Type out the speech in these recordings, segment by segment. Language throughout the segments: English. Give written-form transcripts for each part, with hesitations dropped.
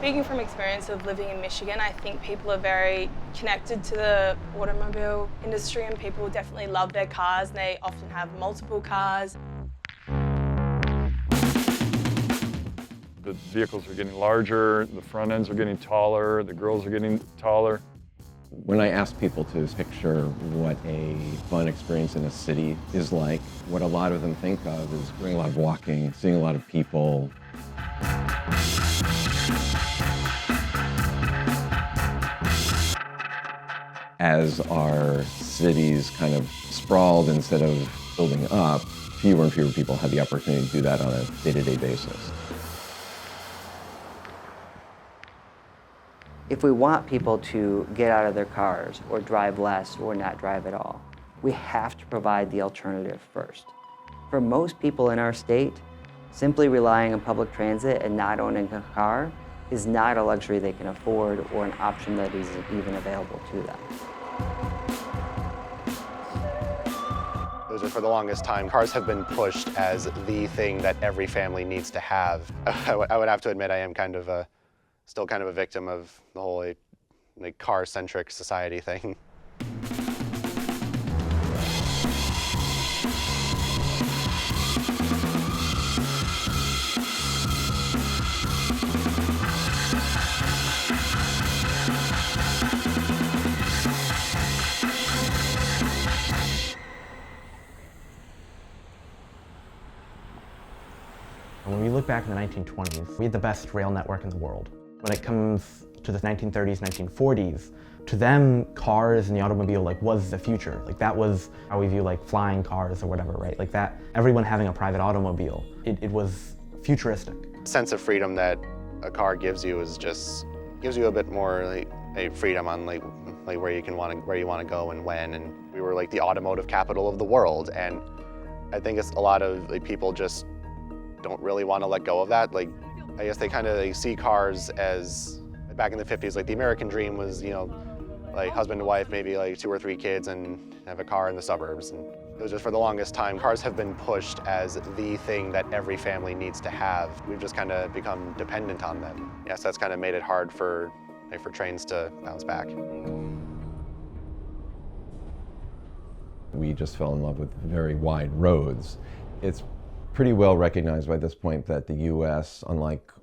Speaking from experience of living in Michigan, I think people are very connected to the automobile industry, and people definitely love their cars, and they often have multiple cars. The vehicles are getting larger, the front ends are getting taller, the girls are getting taller. When I ask people to picture what a fun experience in a city is like, what a lot of them think of is doing a lot of walking, seeing a lot of people. As our cities kind of sprawled instead of building up, fewer and fewer people had the opportunity to do that on a day-to-day basis. If we want people to get out of their cars or drive less or not drive at all, we have to provide the alternative first. For most people in our state, simply relying on public transit and not owning a car is not a luxury they can afford or an option that is even available to them. For the longest time, cars have been pushed as the thing that every family needs to have. I would have to admit I am still kind of a victim of the whole car-centric society thing. When we look back in the 1920s, we had the best rail network in the world. When it comes to the 1930s, 1940s, to them, cars and the automobile was the future. That was how we view flying cars or whatever, right? That everyone having a private automobile, it was futuristic. Sense of freedom that a car gives you gives you a bit more a freedom on where you want to go and when. And we were the automotive capital of the world, and I think it's a lot of people just don't really want to let go of that. I guess they kind of see cars as, back in the 50s, the American dream was, husband and wife, maybe 2 or 3 kids and have a car in the suburbs. And it was just for the longest time, cars have been pushed as the thing that every family needs to have. We've just kind of become dependent on them. Yes, that's kind of made it hard for trains to bounce back. We just fell in love with very wide roads. It's pretty well recognized by this point that the US, unlike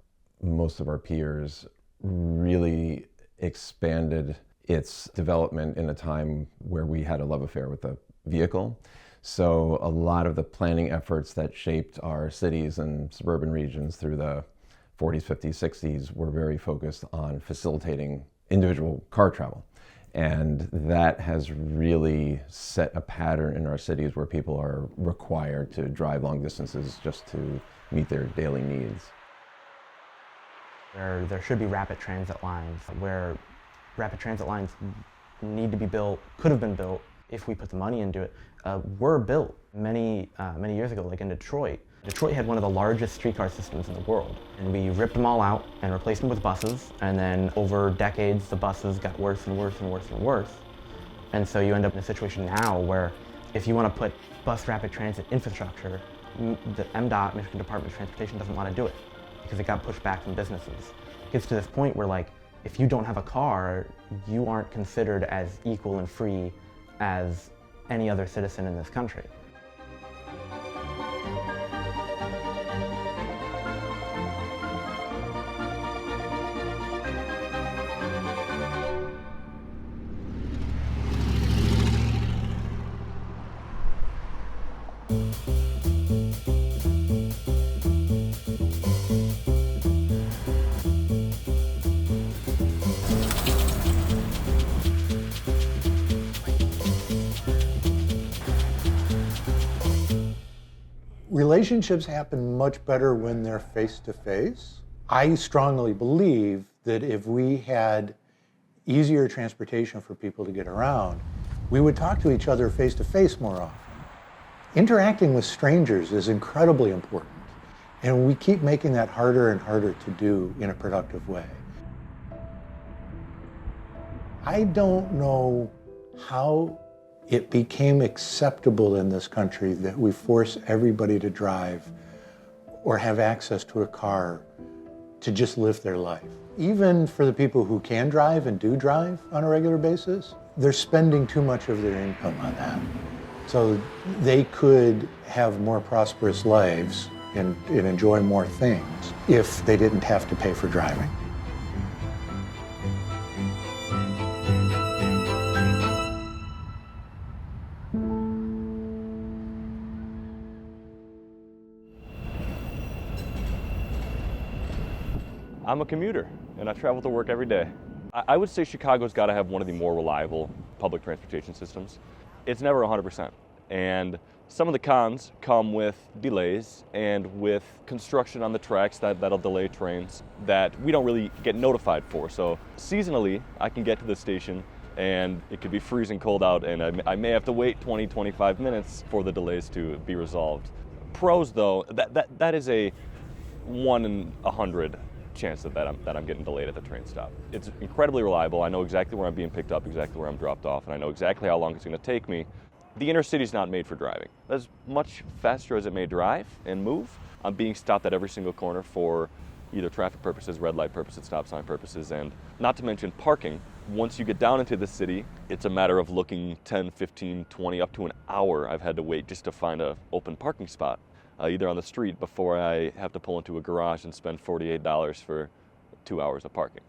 most of our peers, really expanded its development in a time where we had a love affair with the vehicle. So a lot of the planning efforts that shaped our cities and suburban regions through the 40s, 50s, 60s were very focused on facilitating individual car travel. And that has really set a pattern in our cities where people are required to drive long distances just to meet their daily needs. Where there should be rapid transit lines, where rapid transit lines need to be built, could have been built if we put the money into it, were built many years ago, in Detroit. Detroit had one of the largest streetcar systems in the world, and we ripped them all out and replaced them with buses, and then over decades the buses got worse and worse and worse and worse. And so you end up in a situation now where if you want to put bus rapid transit infrastructure, the MDOT, Michigan Department of Transportation, doesn't want to do it because it got pushed back from businesses. It gets to this point where if you don't have a car, you aren't considered as equal and free as any other citizen in this country. Relationships happen much better when they're face-to-face. I strongly believe that if we had easier transportation for people to get around, we would talk to each other face-to-face more often. Interacting with strangers is incredibly important, and we keep making that harder and harder to do in a productive way. I don't know how it became acceptable in this country that we force everybody to drive or have access to a car to just live their life. Even for the people who can drive and do drive on a regular basis, they're spending too much of their income on that. So they could have more prosperous lives and enjoy more things if they didn't have to pay for driving. I'm a commuter, and I travel to work every day. I would say Chicago's got to have one of the more reliable public transportation systems. It's never 100%, and some of the cons come with delays and with construction on the tracks that'll delay trains that we don't really get notified for. So seasonally, I can get to the station and it could be freezing cold out, and I may have to wait 20, 25 minutes for the delays to be resolved. Pros though, that is a 1 in 100 chance that I'm getting delayed at the train stop. It's incredibly reliable. I know exactly where I'm being picked up, exactly where I'm dropped off, and I know exactly how long it's going to take me. The inner city's not made for driving. As much faster as it may drive and move, I'm being stopped at every single corner for either traffic purposes, red light purposes, stop sign purposes, and not to mention parking. Once you get down into the city, it's a matter of looking 10, 15, 20, up to an hour I've had to wait just to find an open parking spot. Either on the street before I have to pull into a garage and spend $48 for 2 hours of parking.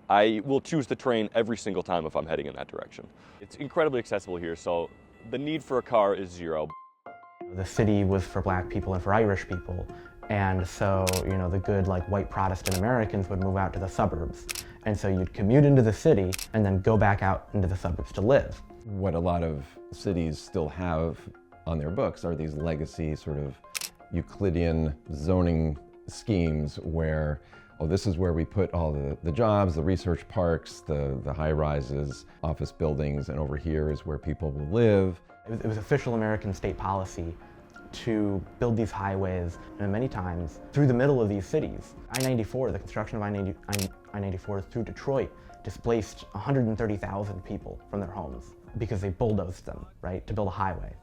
I will choose the train every single time if I'm heading in that direction. It's incredibly accessible here, so the need for a car is zero. The city was for black people and for Irish people, and so, the good white Protestant Americans would move out to the suburbs. And so you'd commute into the city and then go back out into the suburbs to live. What a lot of cities still have on their books are these legacy sort of Euclidean zoning schemes where, this is where we put all the jobs, the research parks, the high rises, office buildings, and over here is where people will live. It was official American state policy to build these highways, and many times through the middle of these cities. I-94, the construction of I-94 through Detroit displaced 130,000 people from their homes because they bulldozed them, right, to build a highway.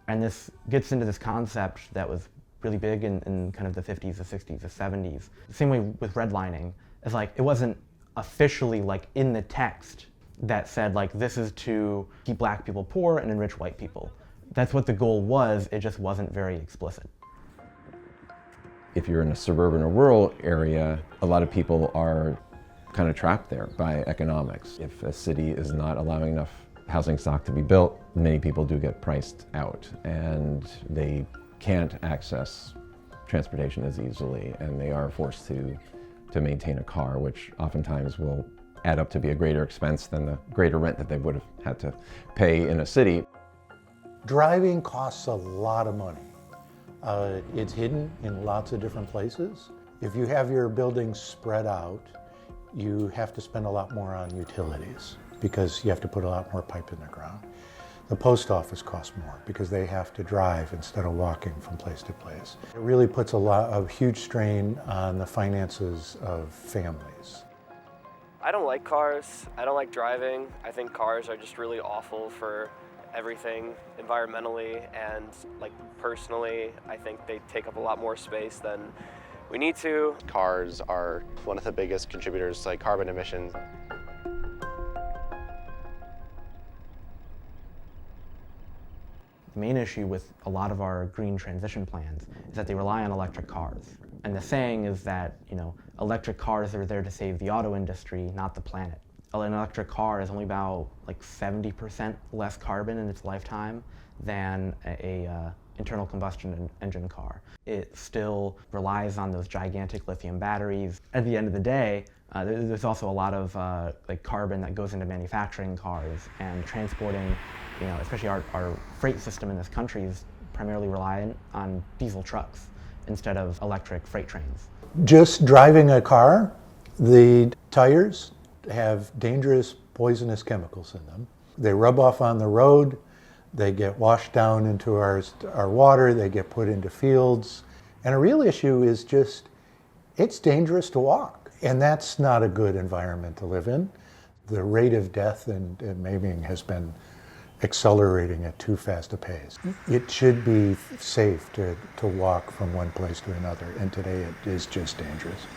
And this gets into this concept that was really big in kind of the 50s, the 60s, the 70s. The same way with redlining, is it wasn't officially in the text that said this is to keep black people poor and enrich white people. That's what the goal was, it just wasn't very explicit. If you're in a suburban or rural area, a lot of people are kind of trapped there by economics. If a city is not allowing enough housing stock to be built, many people do get priced out and they can't access transportation as easily, and they are forced to maintain a car, which oftentimes will add up to be a greater expense than the greater rent that they would have had to pay in a city. Driving costs a lot of money. It's hidden in lots of different places. If you have your buildings spread out, you have to spend a lot more on utilities because you have to put a lot more pipe in the ground. The post office costs more because they have to drive instead of walking from place to place. It really puts a huge strain on the finances of families. I don't like cars. I don't like driving. I think cars are just really awful for everything environmentally and personally. I think they take up a lot more space than we need to. Cars are one of the biggest contributors to carbon emissions. The main issue with a lot of our green transition plans is that they rely on electric cars. And the saying is that, electric cars are there to save the auto industry, not the planet. An electric car is only about 70% less carbon in its lifetime than a internal combustion engine car. It still relies on those gigantic lithium batteries. At the end of the day, there's also a lot of carbon that goes into manufacturing cars and transporting. Especially our freight system in this country is primarily reliant on diesel trucks instead of electric freight trains. Just driving a car, the tires have dangerous poisonous chemicals in them. They rub off on the road, they get washed down into our water, they get put into fields. And a real issue is it's dangerous to walk. And that's not a good environment to live in. The rate of death and maiming has been accelerating at too fast a pace. It should be safe to walk from one place to another, and today it is just dangerous.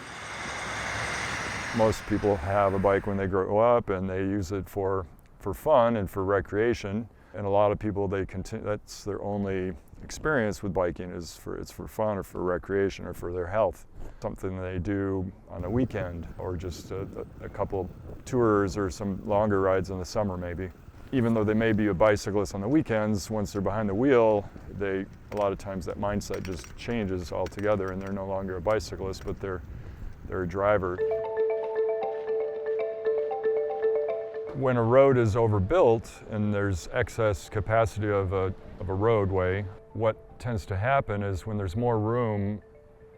Most people have a bike when they grow up and they use it for fun and for recreation. And a lot of people, that's their only experience with biking it's for fun or for recreation or for their health. Something they do on a weekend or just a couple tours or some longer rides in the summer maybe. Even though they may be a bicyclist on the weekends, once they're behind the wheel, a lot of times that mindset just changes altogether and they're no longer a bicyclist, but they're a driver. When a road is overbuilt and there's excess capacity of a roadway, what tends to happen is when there's more room,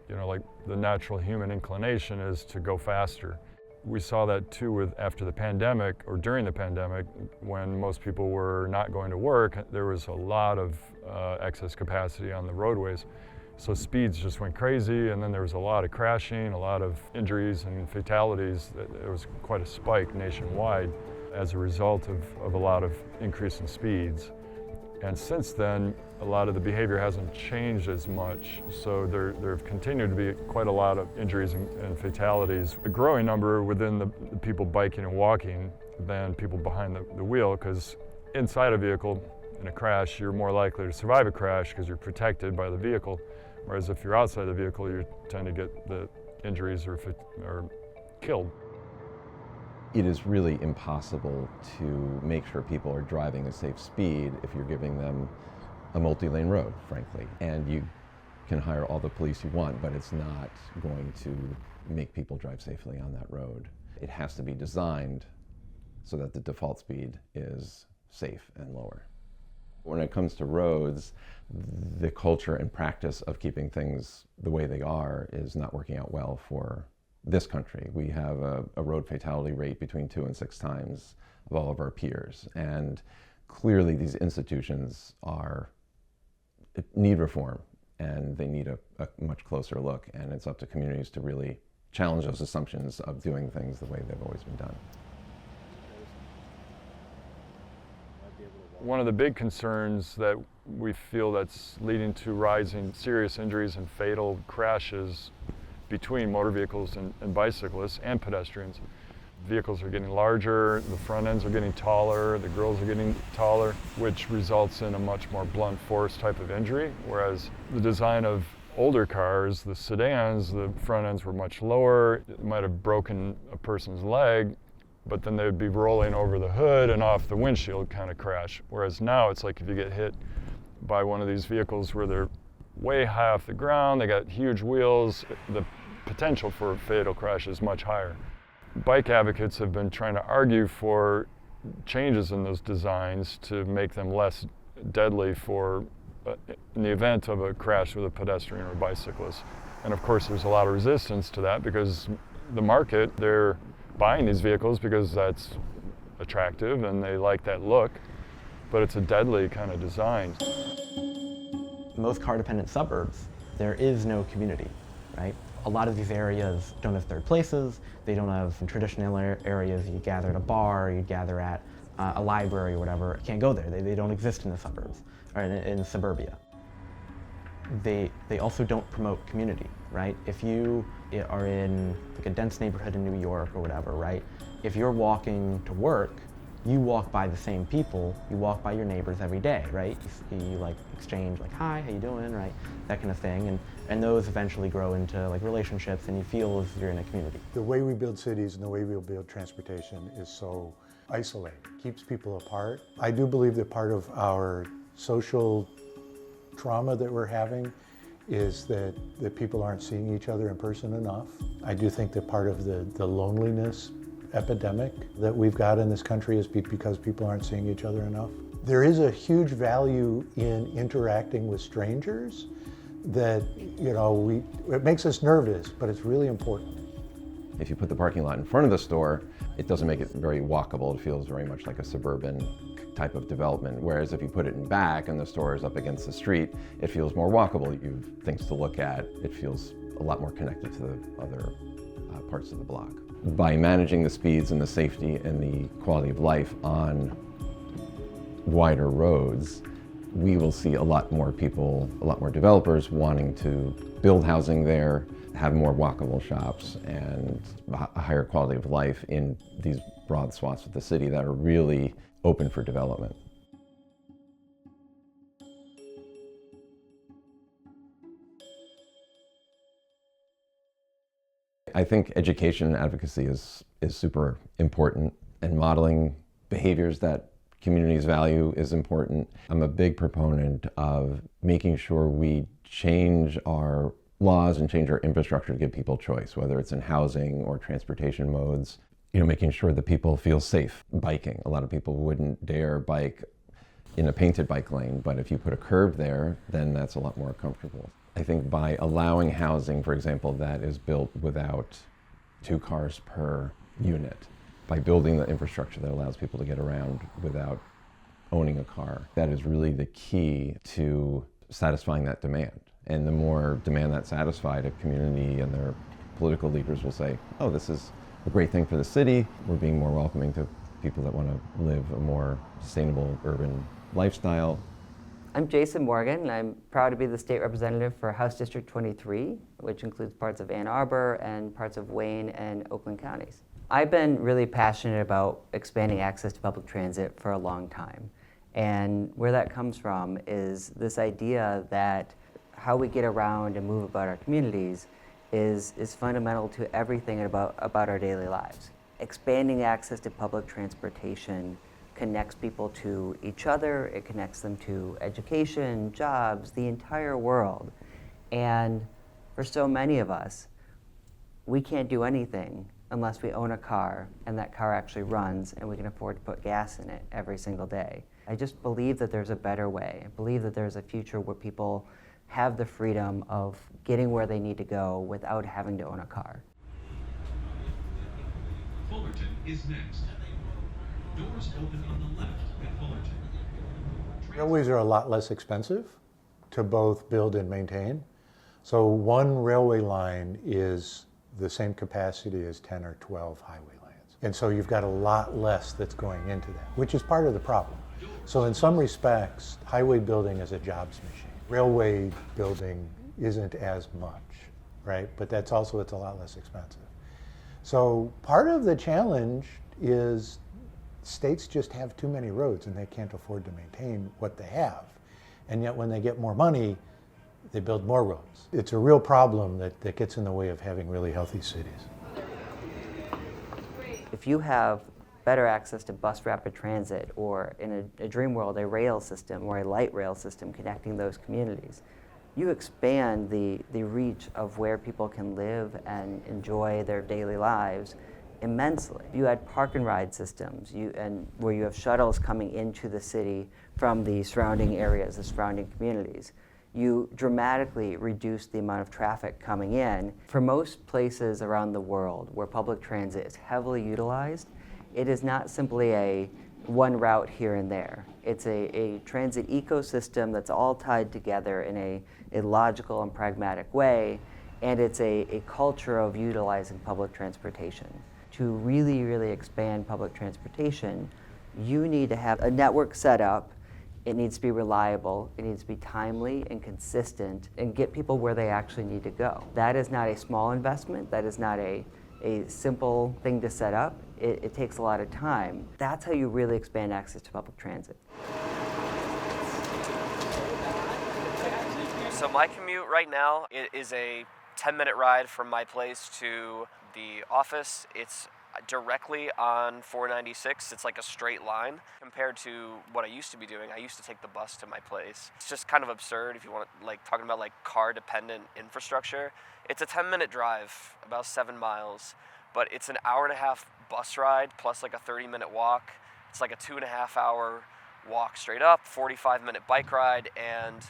like the natural human inclination is to go faster. We saw that too after the pandemic or during the pandemic when most people were not going to work, there was a lot of excess capacity on the roadways. So speeds just went crazy and then there was a lot of crashing, a lot of injuries and fatalities. There was quite a spike nationwide as a result of a lot of increase in speeds. And since then, a lot of the behavior hasn't changed as much, so there have continued to be quite a lot of injuries and fatalities. A growing number within the people biking and walking than people behind the wheel, because inside a vehicle, in a crash, you're more likely to survive a crash because you're protected by the vehicle, whereas if you're outside the vehicle, you tend to get the injuries or killed. It is really impossible to make sure people are driving a safe speed if you're giving them a multi-lane road, frankly. And you can hire all the police you want, but it's not going to make people drive safely on that road. It has to be designed so that the default speed is safe and lower. When it comes to roads, the culture and practice of keeping things the way they are is not working out well for this country. We have a road fatality rate between 2 and 6 times of all of our peers. And clearly these institutions need reform and they need a much closer look. And it's up to communities to really challenge those assumptions of doing things the way they've always been done. One of the big concerns that we feel that's leading to rising serious injuries and fatal crashes between motor vehicles and bicyclists and pedestrians. Vehicles are getting larger, the front ends are getting taller, the girls are getting taller, which results in a much more blunt force type of injury, whereas the design of older cars, the sedans, the front ends were much lower. It might have broken a person's leg, but then they would be rolling over the hood and off the windshield kind of crash. Whereas now it's like if you get hit by one of these vehicles where they're way high off the ground, they got huge wheels, the potential for a fatal crash is much higher. Bike advocates have been trying to argue for changes in those designs to make them less deadly in the event of a crash with a pedestrian or bicyclist. And of course there's a lot of resistance to that because the market, they're buying these vehicles because that's attractive and they like that look, but it's a deadly kind of design. Most car-dependent suburbs, there is no community, right? A lot of these areas don't have third places, they don't have traditional areas you gather at a bar, you gather at a library or whatever. You can't go there, they don't exist in the suburbs, or in suburbia. They also don't promote community, right? If you are in like a dense neighborhood in New York or whatever, right? If you're walking to work, you walk by the same people, you walk by your neighbors every day, right? You like exchange like, hi, how you doing, right? That kind of thing, and those eventually grow into like relationships and you feel as you're in a community. The way we build cities and the way we build transportation is so isolated, keeps people apart. I do believe that part of our social trauma that we're having is that people aren't seeing each other in person enough. I do think that part of the loneliness epidemic that we've got in this country is because people aren't seeing each other enough. There is a huge value in interacting with strangers that, it makes us nervous, but it's really important. If you put the parking lot in front of the store, it doesn't make it very walkable. It feels very much like a suburban type of development. Whereas if you put it in back and the store is up against the street, it feels more walkable. You've things to look at. It feels a lot more connected to the other parts of the block. By managing the speeds and the safety and the quality of life on wider roads, we will see a lot more people, a lot more developers wanting to build housing there, have more walkable shops and a higher quality of life in these broad swaths of the city that are really open for development. I think education and advocacy is super important, and modeling behaviors that communities value is important. I'm a big proponent of making sure we change our laws and change our infrastructure to give people choice, whether it's in housing or transportation modes. You know, making sure that people feel safe biking. A lot of people wouldn't dare bike in a painted bike lane, but if you put a curb there, then that's a lot more comfortable. I think by allowing housing, for example, that is built without 2 cars per unit, by building the infrastructure that allows people to get around without owning a car, that is really the key to satisfying that demand. And the more demand that's satisfied, a community and their political leaders will say, oh, this is a great thing for the city. We're being more welcoming to people that want to live a more sustainable urban lifestyle. I'm Jason Morgan, and I'm proud to be the state representative for House District 23, which includes parts of Ann Arbor and parts of Wayne and Oakland counties. I've been really passionate about expanding access to public transit for a long time. And where that comes from is this idea that how we get around and move about our communities is fundamental to everything about our daily lives. Expanding access to public transportation connects people to each other, it connects them to education, jobs, the entire world. And for so many of us, we can't do anything unless we own a car and that car actually runs and we can afford to put gas in it every single day. I just believe that there's a better way. I believe that there's a future where people have the freedom of getting where they need to go without having to own a car. Fullerton is next. Doors open on the left at Fullerton. Railways are a lot less expensive to both build and maintain. So one railway line is the same capacity as 10 or 12 highway lines. And so you've got a lot less that's going into that, which is part of the problem. So in some respects, highway building is a jobs machine. Railway building isn't as much, right? But it's a lot less expensive. So part of the challenge is states just have too many roads and they can't afford to maintain what they have. And yet when they get more money, they build more roads. It's a real problem that gets in the way of having really healthy cities. If you have better access to bus rapid transit, or in a dream world, a rail system or a light rail system connecting those communities, you expand the reach of where people can live and enjoy their daily lives immensely. You add park and ride systems, where you have shuttles coming into the city from the surrounding areas, the surrounding communities. You dramatically reduce the amount of traffic coming in. For most places around the world where public transit is heavily utilized, it is not simply a one route here and there. It's a transit ecosystem that's all tied together in a logical and pragmatic way, and it's a culture of utilizing public transportation. To really, really expand public transportation, you need to have a network set up. It needs to be reliable, it needs to be timely and consistent, and get people where they actually need to go. That is not a small investment, that is not a simple thing to set up. It takes a lot of time. That's how you really expand access to public transit. So my commute right now is a 10-minute ride from my place to the office. It's directly on 496. It's like a straight line compared to what I used to be doing. I used to take the bus to my place. It's just kind of absurd if you want to, like, talking about like car-dependent infrastructure. It's a 10-minute drive, about 7 miles, but it's an hour-and-a-half bus ride plus like a 30-minute walk. It's like a 2.5-hour walk straight up, 45-minute bike ride, and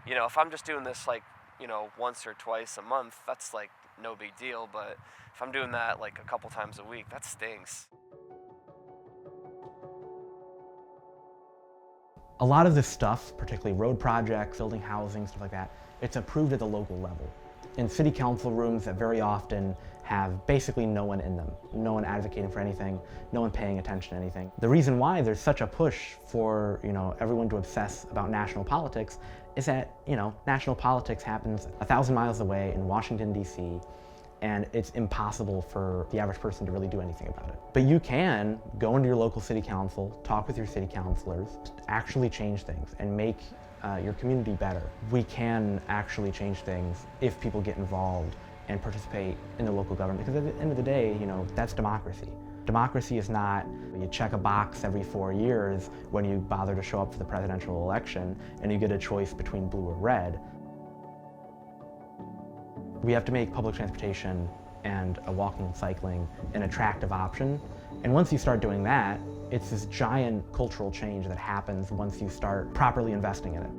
you know, if I'm just doing this like, you know, once or twice a month, that's like no big deal, but if I'm doing that like a couple times a week, that stings. A lot of this stuff, particularly road projects, building housing, stuff like that, it's approved at the local level. In city council rooms that very often have basically no one in them, no one advocating for anything, no one paying attention to anything. The reason why there's such a push for, you know, everyone to obsess about national politics is that, national politics happens 1,000 miles away in Washington, D.C., and it's impossible for the average person to really do anything about it. But you can go into your local city council, talk with your city councilors, actually change things and make your community better. We can actually change things if people get involved and participate in the local government, because at the end of the day, that's democracy. Democracy is not you check a box every 4 years when you bother to show up for the presidential election and you get a choice between blue or red. We have to make public transportation and walking and cycling an attractive option. And once you start doing that, it's this giant cultural change that happens once you start properly investing in it.